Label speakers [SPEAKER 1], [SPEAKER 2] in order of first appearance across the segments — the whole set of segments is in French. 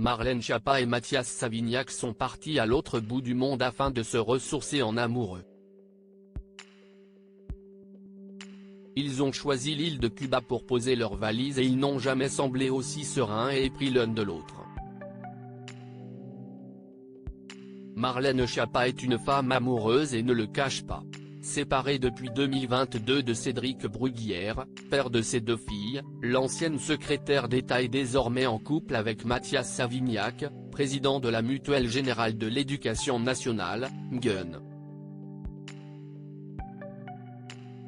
[SPEAKER 1] Marlène Schiappa et Mathias Savignac sont partis à l'autre bout du monde afin de se ressourcer en amoureux. Ils ont choisi l'île de Cuba pour poser leurs valises et ils n'ont jamais semblé aussi sereins et épris l'un de l'autre. Marlène Schiappa est une femme amoureuse et ne le cache pas. Séparée depuis 2022 de Cédric Bruguière, père de ses 2 filles, l'ancienne secrétaire d'État est désormais en couple avec Mathias Savignac, président de la Mutuelle Générale de l'Éducation Nationale, MGEN.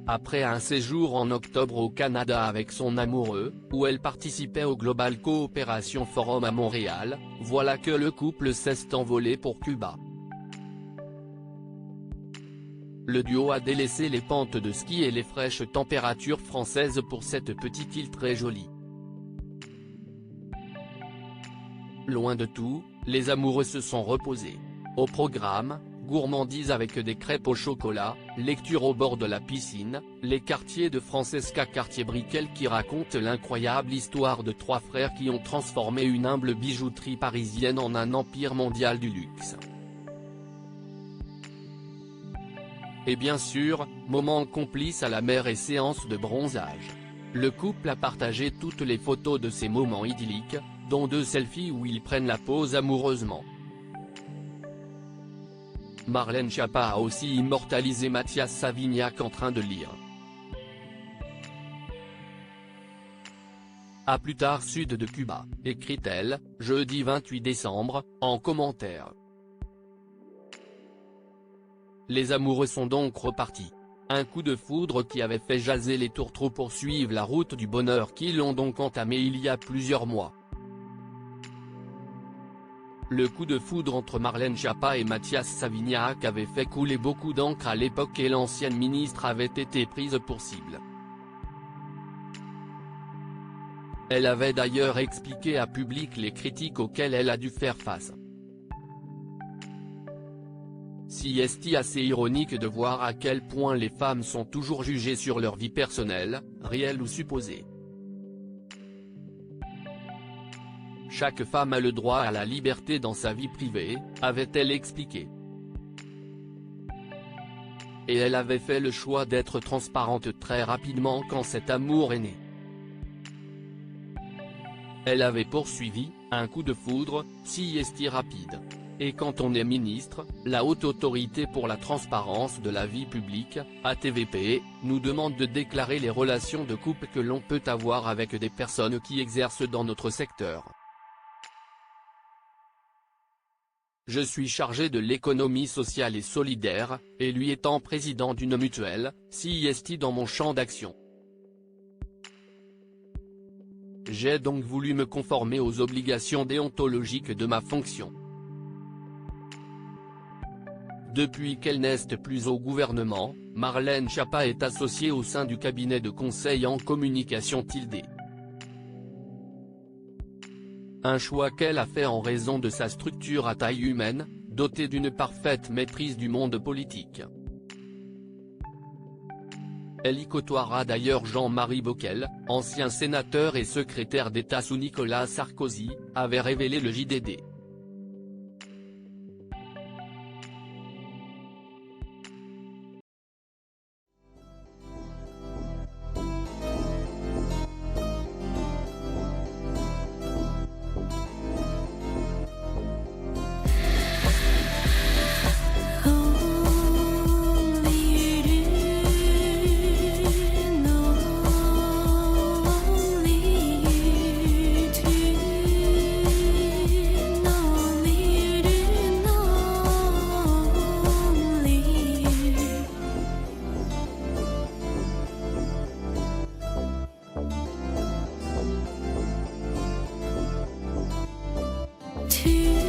[SPEAKER 1] Après un séjour en octobre au Canada avec son amoureux, où elle participait au Global Cooperation Forum à Montréal, voilà que le couple s'est envolé pour Cuba. Le duo a délaissé les pentes de ski et les fraîches températures françaises pour cette petite île très jolie. Loin de tout, les amoureux se sont reposés. Au programme, gourmandise avec des crêpes au chocolat, lecture au bord de la piscine, les quartiers de Francesca Cartier-Brickell qui racontent l'incroyable histoire de 3 frères qui ont transformé une humble bijouterie parisienne en un empire mondial du luxe. Et bien sûr, moments complices à la mer et séances de bronzage. Le couple a partagé toutes les photos de ces moments idylliques, dont 2 selfies où ils prennent la pose amoureusement. Marlène Schiappa a aussi immortalisé Mathias Savignac en train de lire. À plus tard sud de Cuba, écrit-elle, jeudi 28 décembre, en commentaire. Les amoureux sont donc repartis. Un coup de foudre qui avait fait jaser les tourtereaux poursuivent la route du bonheur qu'ils ont donc entamé il y a plusieurs mois. Le coup de foudre entre Marlène Schiappa et Mathias Savignac avait fait couler beaucoup d'encre à l'époque et l'ancienne ministre avait été prise pour cible. Elle avait d'ailleurs expliqué à public les critiques auxquelles elle a dû faire face. Si est assez ironique de voir à quel point les femmes sont toujours jugées sur leur vie personnelle, réelle ou supposée. Chaque femme a le droit à la liberté dans sa vie privée, avait-elle expliqué. Et elle avait fait le choix d'être transparente très rapidement quand cet amour est né. Elle avait poursuivi, un coup de foudre, si rapide. Et quand on est ministre, la haute autorité pour la transparence de la vie publique, ATVP, nous demande de déclarer les relations de couple que l'on peut avoir avec des personnes qui exercent dans notre secteur. Je suis chargé de l'économie sociale et solidaire, et lui étant président d'une mutuelle, CIST dans mon champ d'action. J'ai donc voulu me conformer aux obligations déontologiques de ma fonction. Depuis qu'elle n'est plus au gouvernement, Marlène Schiappa est associée au sein du cabinet de conseil en communication Tilde. Un choix qu'elle a fait en raison de sa structure à taille humaine, dotée d'une parfaite maîtrise du monde politique. Elle y côtoiera d'ailleurs Jean-Marie Bockel, ancien sénateur et secrétaire d'État sous Nicolas Sarkozy, avait révélé le JDD.
[SPEAKER 2] To